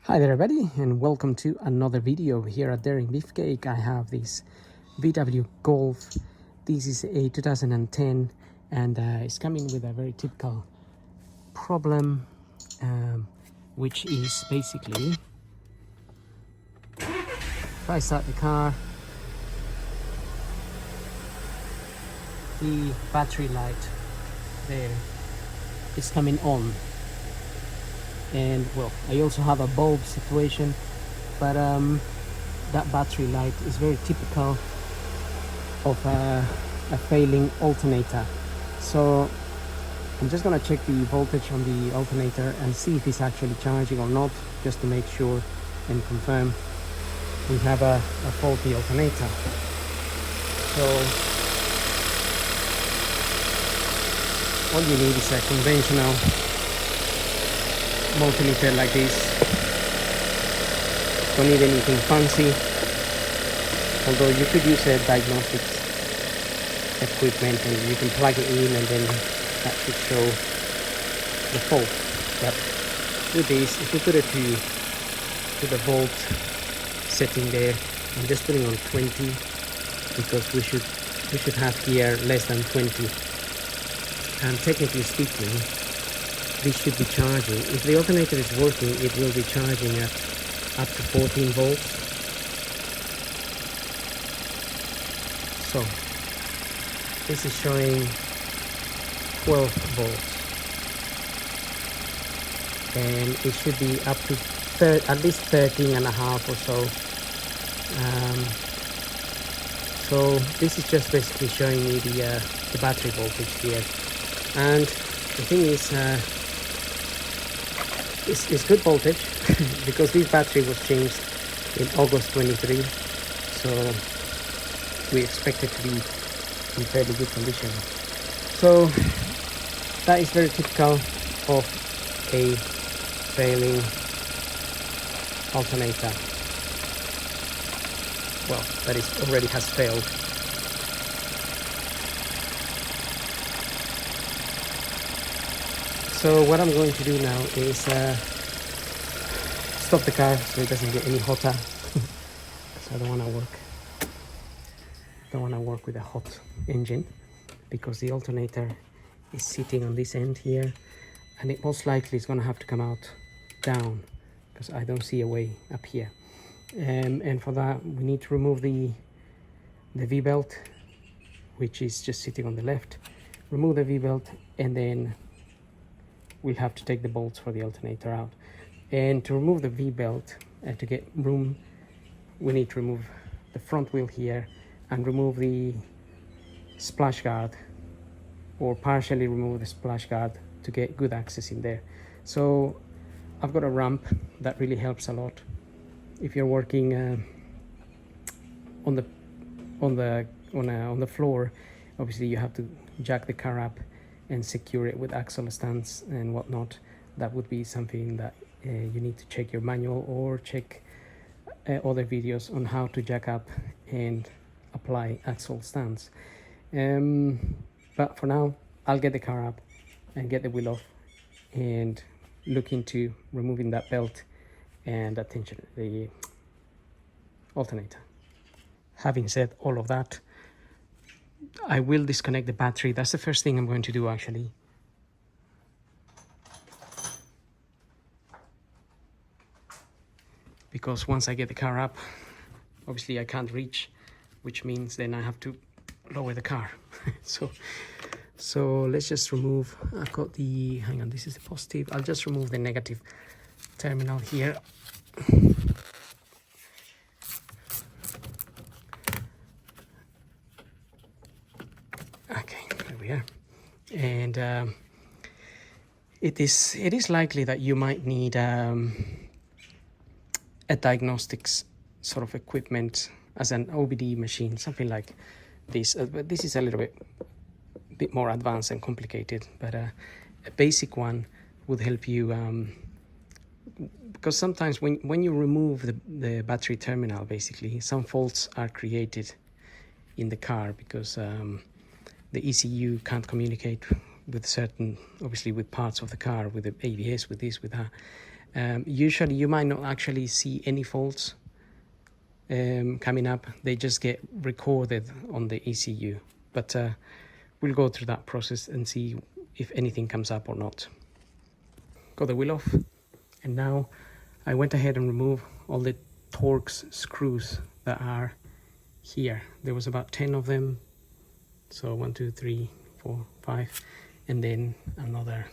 Hi there everybody, and welcome to another video here at DaringBeefcake. I have this VW Golf. This is a 2010 and it's coming with a very typical problem, which is basically if I start the car, the battery light there is coming on. And well, I also have a bulb situation, but that battery light is very typical of a failing alternator. So I'm just gonna check the voltage on the alternator and see if it's actually charging or not, just to make sure and confirm we have a faulty alternator. So all you need is a conventional multimeter like this. Don't need anything fancy, although you could use a diagnostics equipment and you can plug it in and then that should show the fault. But with this, if we put it to the volt setting there, I'm just putting on 20 because we should have here less than 20, and technically speaking this should be charging. If the alternator is working, it will be charging at up to 14 volts. So this is showing 12 volts, and it should be up to at least 13 and a half or so. So this is just basically showing me the battery voltage here, and the thing is, it's good voltage because this battery was changed in August 23, so we expect it to be in fairly good condition. So that is very typical of a failing alternator. Well, that is already has failed. So what I'm going to do now is stop the car so it doesn't get any hotter. So I don't want to work with a hot engine, because the alternator is sitting on this end here, and it most likely is going to have to come out down because I don't see a way up here. And for that we need to remove the V-belt, which is just sitting on the left. Remove the V-belt, and then we'll have to take the bolts for the alternator out. And to remove the V-belt, to get room, we need to remove the front wheel here and remove the splash guard, or partially remove the splash guard to get good access in there. So I've got a ramp that really helps a lot. If you're working on the floor, obviously you have to jack the car up and secure it with axle stands and whatnot. That would be something that you need to check your manual or check other videos on how to jack up and apply axle stands. But for now, I'll get the car up and get the wheel off and look into removing that belt and the alternator. Having said all of that, I will disconnect the battery. That's the first thing I'm going to do, actually. Because once I get the car up, obviously I can't reach, which means then I have to lower the car. So let's just remove, I've got the, hang on, this is the positive. I'll just remove the negative terminal here. And it is likely that you might need a diagnostics sort of equipment as an OBD machine, something like this. But this is a little bit more advanced and complicated, but a basic one would help you, because sometimes when you remove the battery terminal, basically some faults are created in the car because the ECU can't communicate with certain, obviously with parts of the car, with the ABS, with this, with that, Usually you might not actually see any faults coming up. They just get recorded on the ECU, but we'll go through that process and see if anything comes up or not. Got the wheel off, and now I went ahead and removed all the Torx screws that are here. There was about 10 of them, so 1, 2, 3, 4, 5, and then another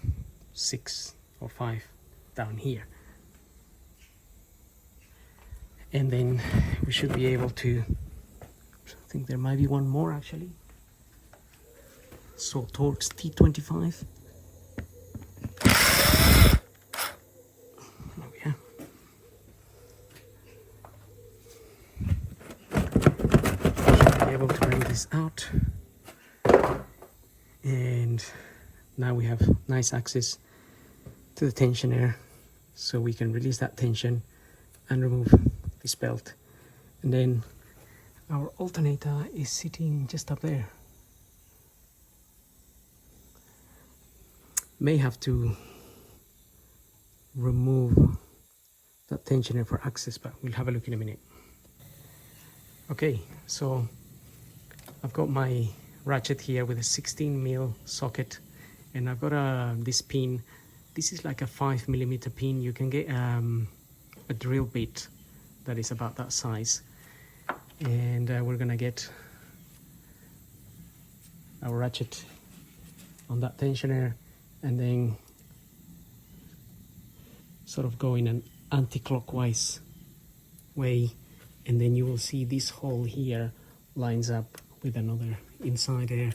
6 or 5 down here. And then we should be able to, I think there might be one more actually. So Torx T25. There we are. Should be able to bring this out. And now we have nice access to the tensioner, so we can release that tension and remove this belt. And then our alternator is sitting just up there. May have to remove that tensioner for access, but we'll have a look in a minute. Okay, so I've got my ratchet here with a 16mm socket, and I've got this pin. This is like a 5mm pin. You can get a drill bit that is about that size, and we're gonna get our ratchet on that tensioner and then sort of go in an anti-clockwise way, and then you will see this hole here lines up with another inside there,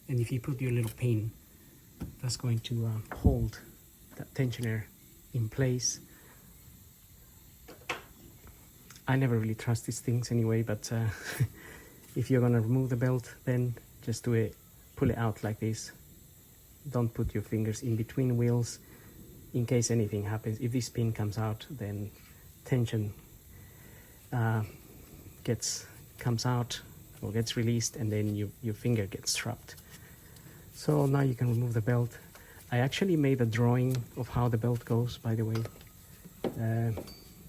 and if you put your little pin, that's going to hold that tensioner in place. I never really trust these things anyway, but if you're gonna remove the belt, then just do it, pull it out like this. Don't put your fingers in between wheels in case anything happens. If this pin comes out, then tension comes out or gets released, and then your finger gets trapped. So now you can remove the belt. I actually made a drawing of how the belt goes, by the way.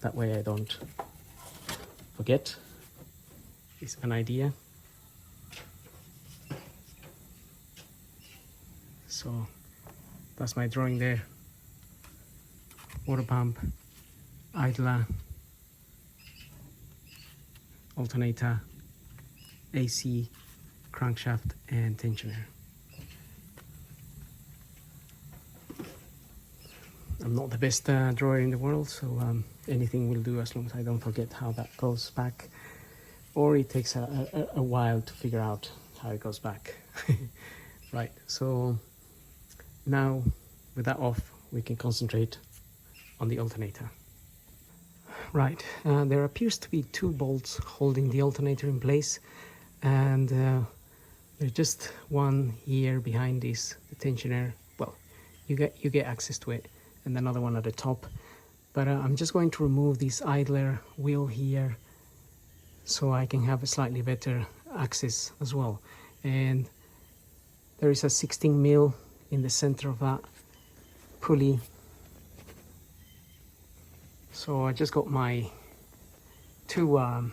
That way I don't forget. It's an idea. So that's my drawing there. Water pump, idler, alternator, AC, crankshaft, and tensioner. I'm not the best drawer in the world, so anything will do as long as I don't forget how that goes back, or it takes a while to figure out how it goes back. Right, so now with that off, we can concentrate on the alternator. Right, there appears to be 2 bolts holding the alternator in place, and there's just one here behind this, the tensioner. Well, you get access to it, and another one at the top. But I'm just going to remove this idler wheel here so I can have a slightly better access as well. And there is a 16mm in the center of that pulley. So I just got my 2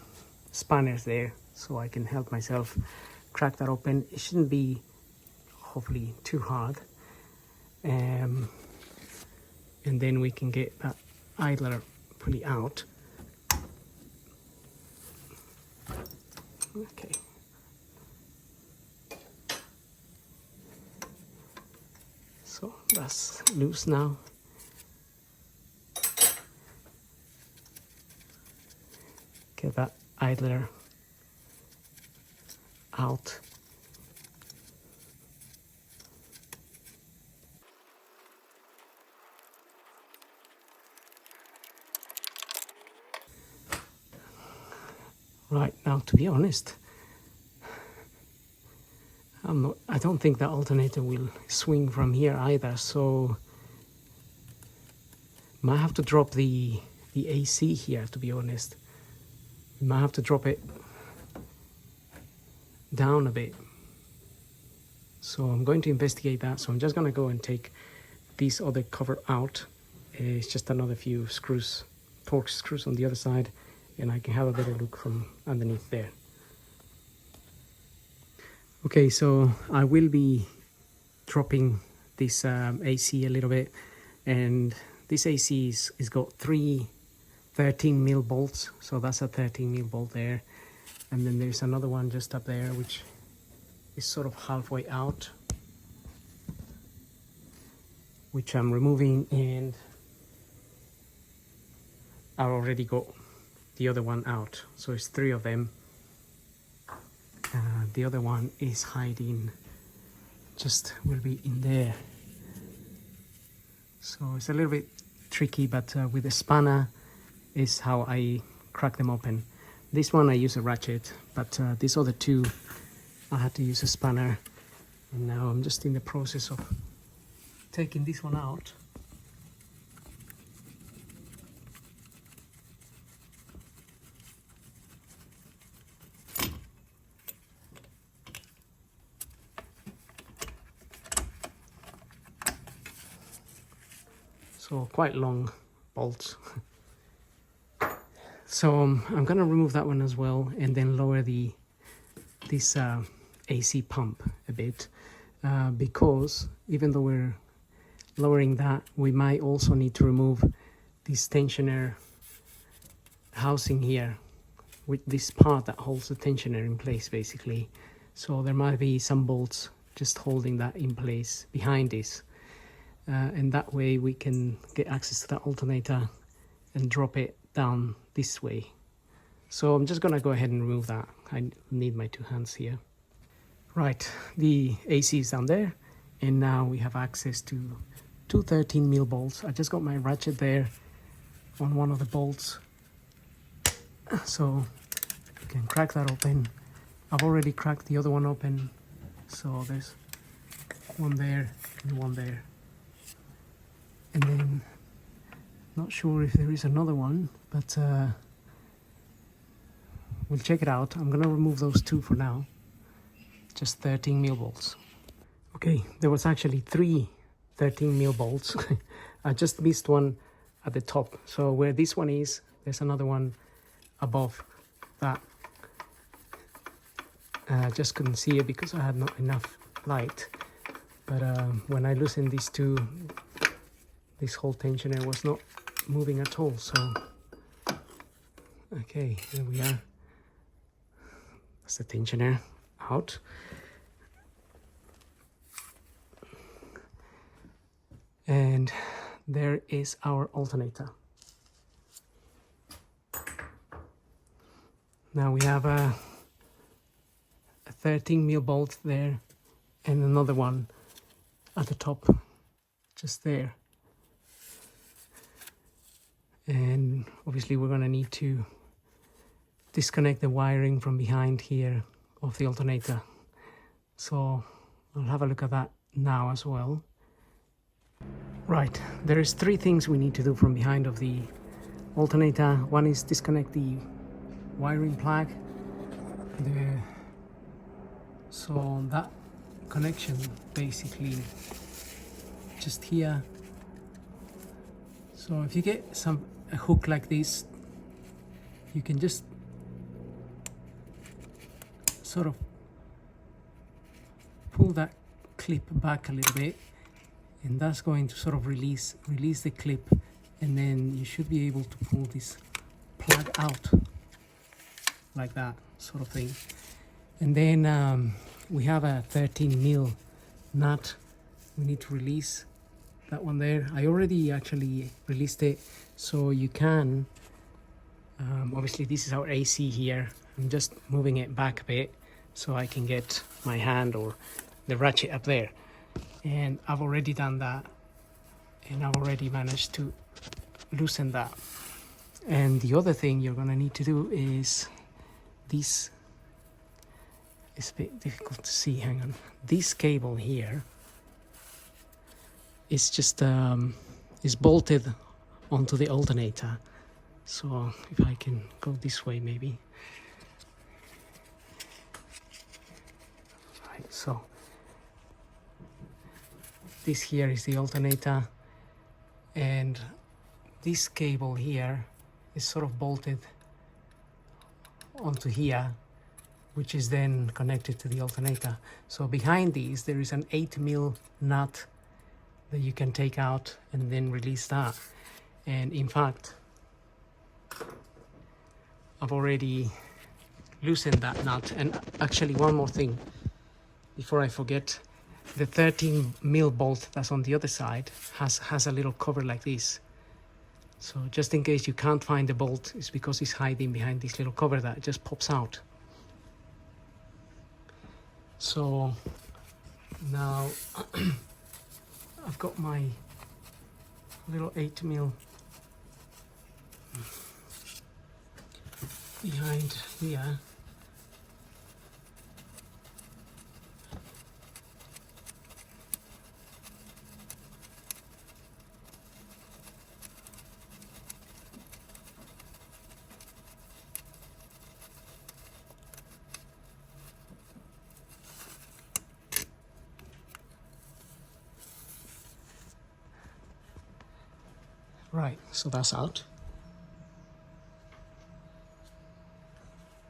spanners there so I can help myself crack that open. It shouldn't be, hopefully, too hard. And then we can get that idler pulley out. Okay. So that's loose now. Get that idler out. Right, now to be honest, I don't think the alternator will swing from here either, so might have to drop the AC here, to be honest. Might have to drop it down a bit. So I'm going to investigate that. So I'm just going to go and take this other cover out, It's just another few screws, torque screws on the other side, and I can have a better look from underneath there. Okay, so I will be dropping this AC a little bit, and this AC is got three 13mm bolts, so that's a 13mm bolt there, and then there's another one just up there which is sort of halfway out, which I'm removing, and I already got the other one out, so it's three of them. The other one is hiding, just will be in there, so it's a little bit tricky, but with a spanner is how I crack them open. This one I use a ratchet, but these other two I had to use a spanner, and now I'm just in the process of taking this one out. So quite long bolts. So I'm gonna remove that one as well, and then lower this AC pump a bit, because even though we're lowering that, we might also need to remove this tensioner housing here, with this part that holds the tensioner in place basically. So there might be some bolts just holding that in place behind this. And that way we can get access to that alternator and drop it down this way. So I'm just gonna go ahead and remove that. I need my two hands here. Right, the AC is down there, and now we have access to two 13mm bolts. I just got my ratchet there on one of the bolts, so you can crack that open. I've already cracked the other one open, so there's one there and one there. And then, not sure if there is another one, but we'll check it out. I'm gonna remove those two for now, just 13mm bolts. Okay, there was actually three 13mm bolts. I just missed one at the top. So where this one is, there's another one above that. I just couldn't see it because I had not enough light. But when I loosened these two, this whole tensioner was not moving at all. So, okay, there we are. That's the tensioner out. And there is our alternator. Now we have a 13mm bolt there and another one at the top, just there. And obviously we're going to need to disconnect the wiring from behind here of the alternator. So I'll have a look at that now as well. Right, there is three things we need to do from behind of the alternator. One is disconnect the wiring plug. So that connection basically just here. So if you get a hook like this, you can just sort of pull that clip back a little bit, and that's going to sort of release the clip, and then you should be able to pull this plug out like that sort of thing. And then we have a 13mm nut. We need to release that one there. I already actually released it, so you can obviously this is our AC here. I'm just moving it back a bit so I can get my hand or the ratchet up there, and I've already done that, and I've already managed to loosen that. And the other thing you're gonna need to do is this. It's a bit difficult to see, hang on. This cable here is just is bolted onto the alternator. So if I can go this way maybe. Right, so this here is the alternator, and this cable here is sort of bolted onto here, which is then connected to the alternator. So behind these there is an 8mm nut that you can take out and then release that. And in fact, I've already loosened that nut. And actually, one more thing before I forget, the 13mm bolt that's on the other side has a little cover like this. So just in case you can't find the bolt, it's because it's hiding behind this little cover that just pops out. So now I've got my little 8mm behind here. Right, so that's out.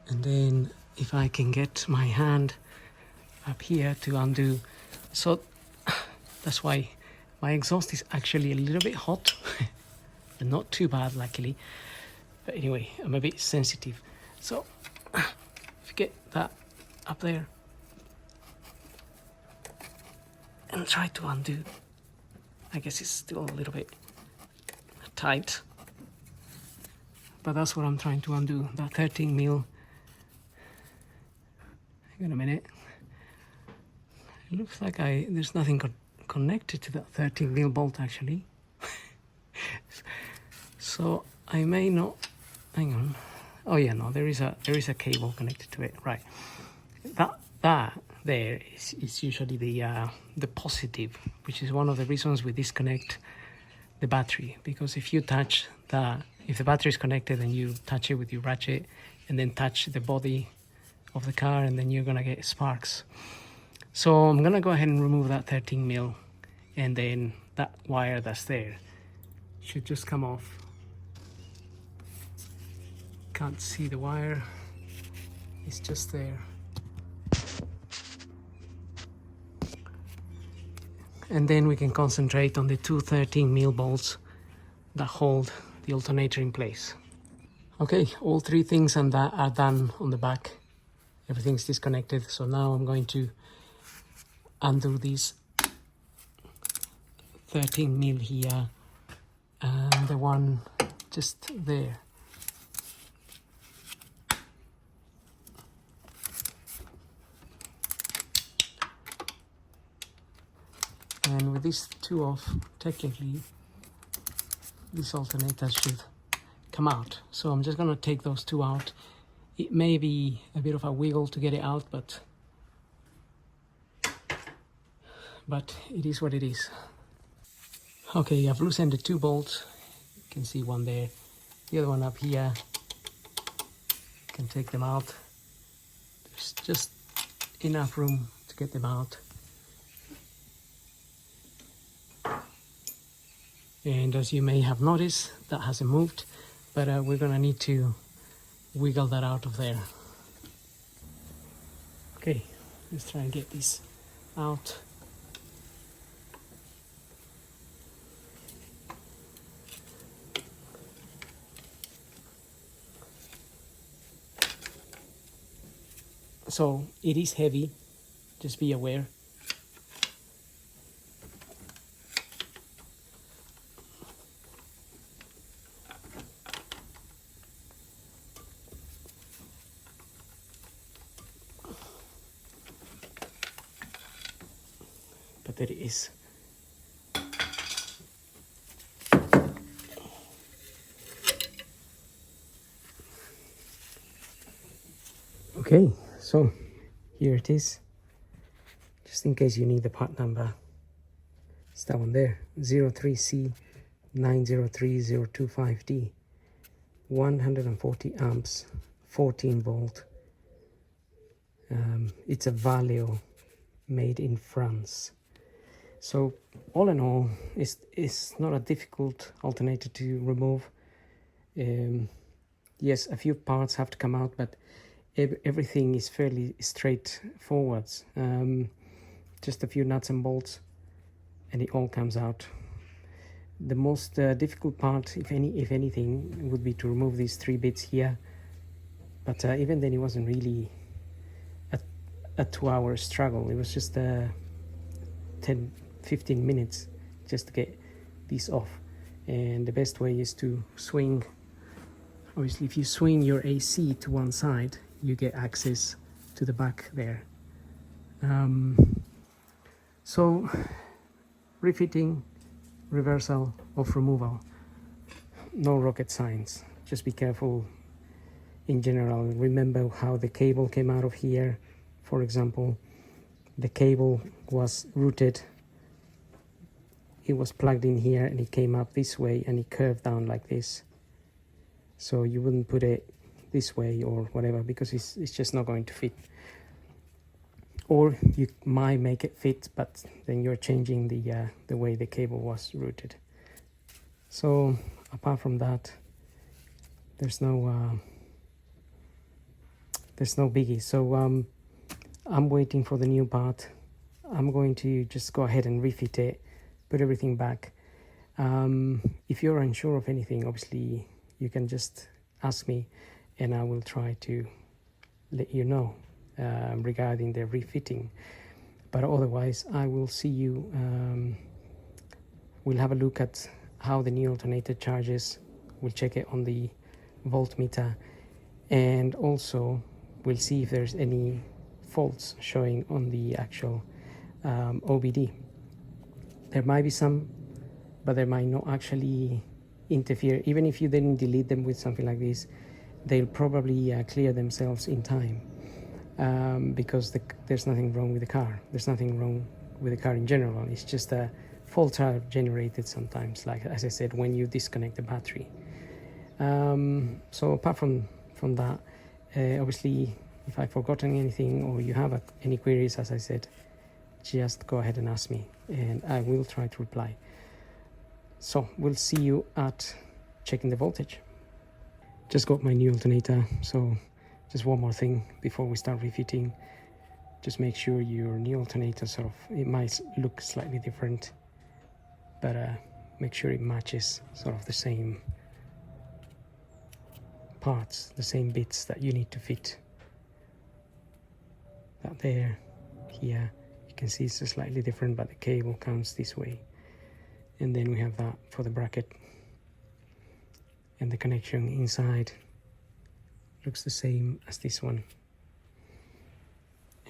And then if I can get my hand up here to undo. So that's why my exhaust is actually a little bit hot, but not too bad luckily. But anyway, I'm a bit sensitive. So if you get that up there and try to undo. I guess it's still a little bit tight, but that's what I'm trying to undo, that 13mm. Hang on a minute. It looks like there's nothing connected to that 13mm bolt actually. So I may not, hang on. Oh yeah, no, there is a cable connected to it, right. That there is usually the positive, which is one of the reasons we disconnect the battery, because if you touch that, if the battery is connected and you touch it with your ratchet and then touch the body of the car, and then you're gonna get sparks. So I'm gonna go ahead and remove that 13mm, and then that wire that's there should just come off. Can't see the wire, it's just there. And then we can concentrate on the two 13mm bolts that hold the alternator in place. Okay, all three things and that are done on the back. Everything's disconnected. So now I'm going to undo these 13mm here and the one just there. And with these two off, technically, this alternator should come out. So I'm just gonna take those two out. It may be a bit of a wiggle to get it out, but it is what it is. Okay, I've loosened the two bolts. You can see one there, the other one up here. You can take them out. There's just enough room to get them out. And as you may have noticed, that hasn't moved, but we're gonna need to wiggle that out of there. Okay, let's try and get this out. So it is heavy, just be aware. But there it is. Okay, so here it is. Just in case you need the part number, it's that one there, 03C903025D, 140 amps, 14 volt. It's a Valeo made in France. So all in all, it's not a difficult alternator to remove. Yes, a few parts have to come out, but everything is fairly straightforward. Just a few nuts and bolts, and it all comes out. The most difficult part, if anything, would be to remove these 3 bits here. But even then, it wasn't really a 2-hour struggle. It was just 10-15 minutes just to get these off. And the best way is to swing. Obviously, if you swing your AC to one side, you get access to the back there. So refitting, reversal of removal, no rocket science. Just be careful in general. Remember how the cable came out of here. For example, the cable was routed, it was plugged in here and it came up this way and it curved down like this. So you wouldn't put it this way or whatever, because it's just not going to fit. Or you might make it fit, but then you're changing the way the cable was routed. So apart from that, there's no biggie. So I'm waiting for the new part. I'm going to just go ahead and refit it, put everything back. If you're unsure of anything, obviously you can just ask me and I will try to let you know regarding the refitting. But otherwise, I will see you. We'll have a look at how the new alternator charges. We'll check it on the voltmeter, and also we'll see if there's any faults showing on the actual OBD. There might be some, but they might not actually interfere. Even if you didn't delete them with something like this, they'll probably clear themselves in time, because there's nothing wrong with the car. There's nothing wrong with the car in general. It's just a faults are generated sometimes, like as I said, when you disconnect the battery. So apart from that, obviously, if I've forgotten anything or you have any queries, as I said, just go ahead and ask me and I will try to reply. So we'll see you at checking the voltage. Just got my new alternator, so just one more thing before we start refitting. Just make sure your new alternator it might look slightly different, but make sure it matches the same parts, the same bits that you need to fit. That there, here, you can see it's slightly different, but the cable comes this way. And then we have that for the bracket. And the connection inside looks the same as this one.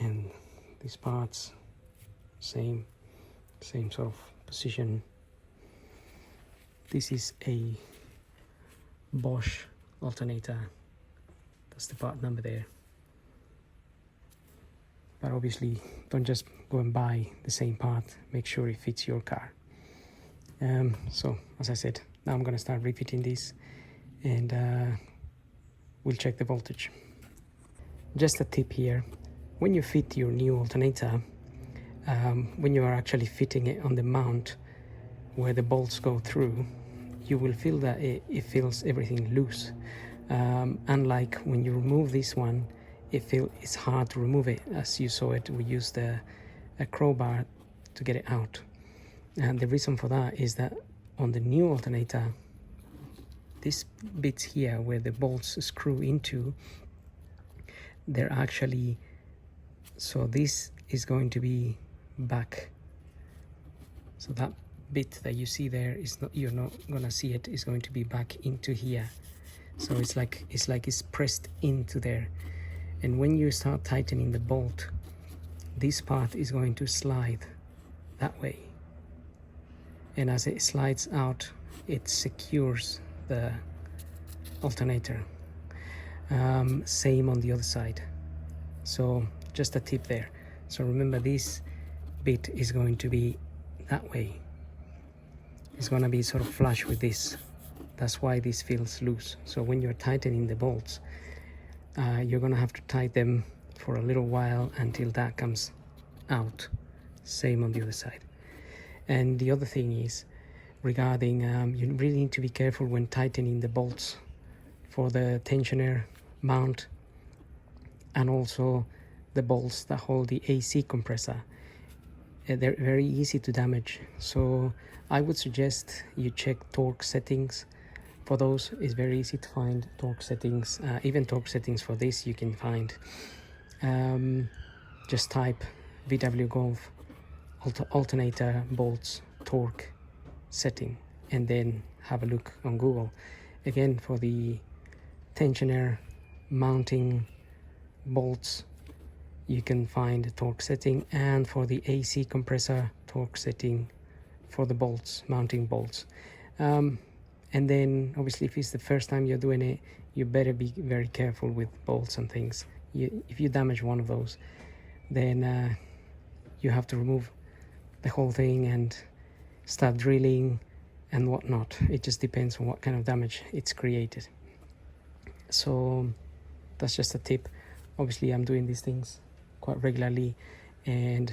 And these parts, same sort of position. This is a Bosch alternator. That's the part number there. But obviously, don't just go and buy the same part. Make sure it fits your car. So, as I said, now I'm going to start refitting this, and we'll check the voltage. Just a tip here: when you fit your new alternator, when you are actually fitting it on the mount where the bolts go through, you will feel that it feels everything loose. Unlike when you remove this one, it's hard to remove it. As you saw it, we used a crowbar to get it out. And the reason for that is that on the new alternator, these bits here where the bolts screw into, they're actually, so this is going to be back. So that bit that you see there is not, you're not gonna see it, is going to be back into here. So it's like it's pressed into there. And when you start tightening the bolt, this part is going to slide that way. And as it slides out, it secures the alternator. Same on the other side. So just a tip there. So remember, this bit is going to be that way. It's going to be sort of flush with this. That's why this feels loose. So when you're tightening the bolts, you're going to have to tighten them for a little while until that comes out. Same on the other side. And the other thing is regarding you really need to be careful when tightening the bolts for the tensioner mount, and also the bolts that hold the AC compressor. They're very easy to damage, so I would suggest you check torque settings. For those, it's very easy to find torque settings. Even torque settings for this you can find. Just type VW Golf alternator bolts torque setting and then have a look on Google. Again, for the tensioner mounting bolts you can find the torque setting, and for the AC compressor torque setting for the bolts, mounting bolts. And then obviously if it's the first time you're doing it, you better be very careful with bolts and things. If you damage one of those, then you have to remove the whole thing and start drilling and whatnot. It just depends on what kind of damage it's created. So that's just a tip. Obviously I'm doing these things quite regularly and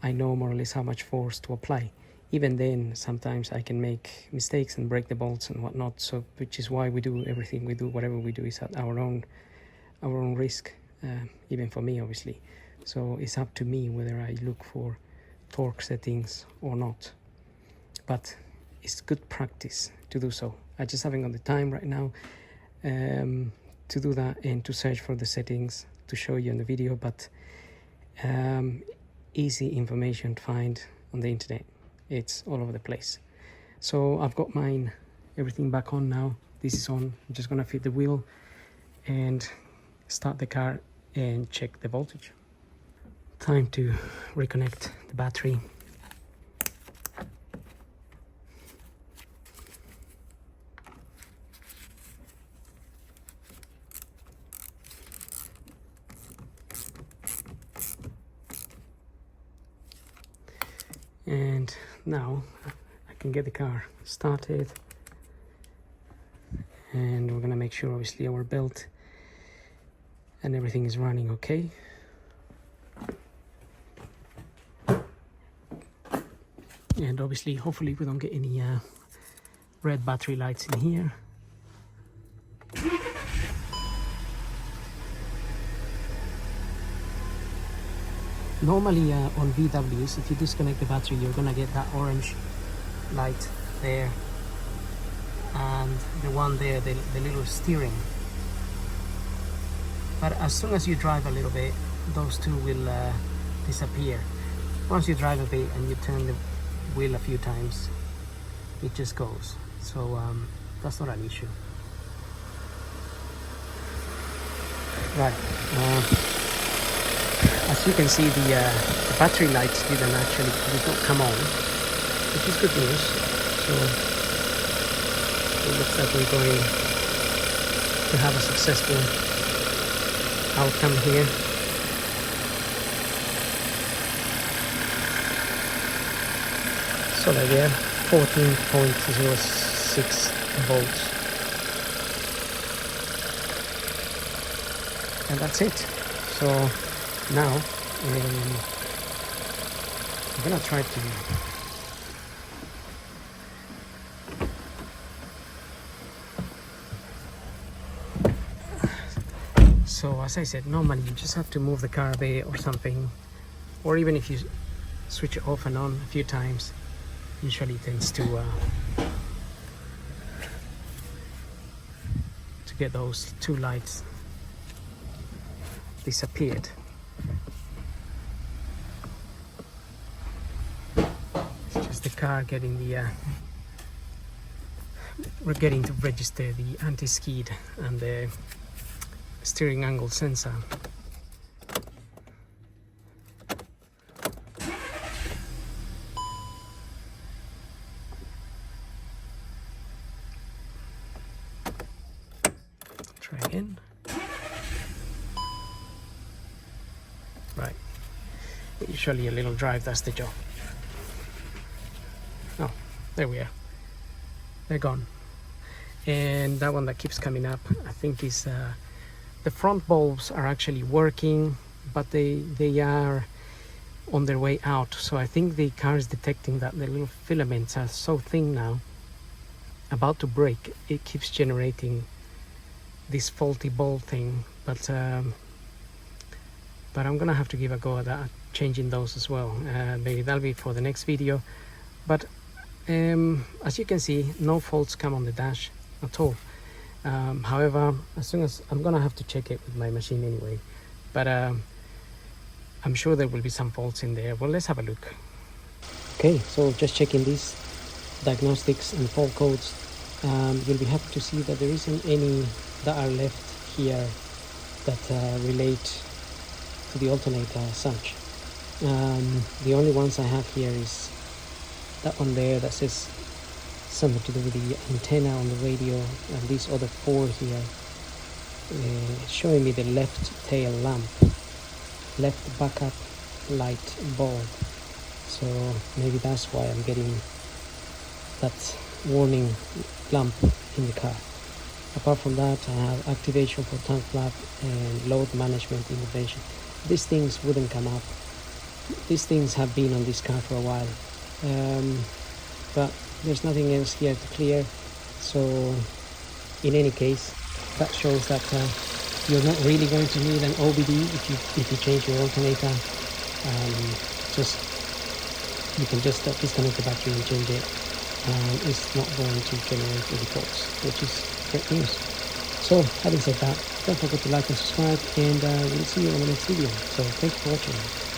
I know more or less how much force to apply. Even then, sometimes I can make mistakes and break the bolts and whatnot, so which is why we do everything we do. Whatever we do is at our own risk, even for me obviously. So it's up to me whether I look for torque settings or not, but it's good practice to do so. I just haven't got the time right now to do that and to search for the settings to show you in the video, but easy information to find on the internet. It's all over the place. So I've got everything back on now. This is on. I'm just gonna fit the wheel and start the car and check the voltage. Time to reconnect the battery. And now I can get the car started, and we're gonna make sure obviously our belt and everything is running okay. And obviously hopefully we don't get any red battery lights in here. Normally on VWs, if you disconnect the battery, you're gonna get that orange light there, and the one there, the little steering. But as soon as you drive a little bit, those two will disappear. Once you drive a bit and you turn the wheel a few times, it just goes. So that's not an issue. Right. As you can see, the battery lights did not come on, which is good news. So it looks like we're going to have a successful outcome here. So there, 14.06 volts, and that's it. So now I'm gonna try to so as I said, normally you just have to move the car a bit or something, or even if you switch it off and on a few times, usually it tends to get those two lights disappeared. It's just the car getting we're getting to register the anti-skid and the steering angle sensor. Try again. Right, usually a little drive does the job. Oh, there we are. They're gone. And that one that keeps coming up, I think is the front bulbs are actually working, but they are on their way out. So I think the car is detecting that the little filaments are so thin now, about to break. It keeps generating this faulty ball thing, but I'm gonna have to give a go at that, changing those as well. Maybe that'll be for the next video. But as you can see, no faults come on the dash at all. However, as soon as I'm gonna have to check it with my machine anyway, but I'm sure there will be some faults in there. Well, let's have a look. Okay, so just checking these diagnostics and fault codes. You'll be happy to see that there isn't any that are left here that relate to the alternator as such. The only ones I have here is that one there that says something to do with the antenna on the radio, and these other 4 here showing me the left tail lamp, left backup light bulb. So maybe that's why I'm getting that warning lamp in the car. Apart from that, I have activation for tank flap and load management intervention. These things wouldn't come up. These things have been on this car for a while, but there's nothing else here to clear. So in any case, that shows that you're not really going to need an OBD if you change your alternator. You can just disconnect the battery and change it, and it's not going to generate any faults, which is great news. So having said that, don't forget to like and subscribe, and we'll see you on the next video. So thank you for watching.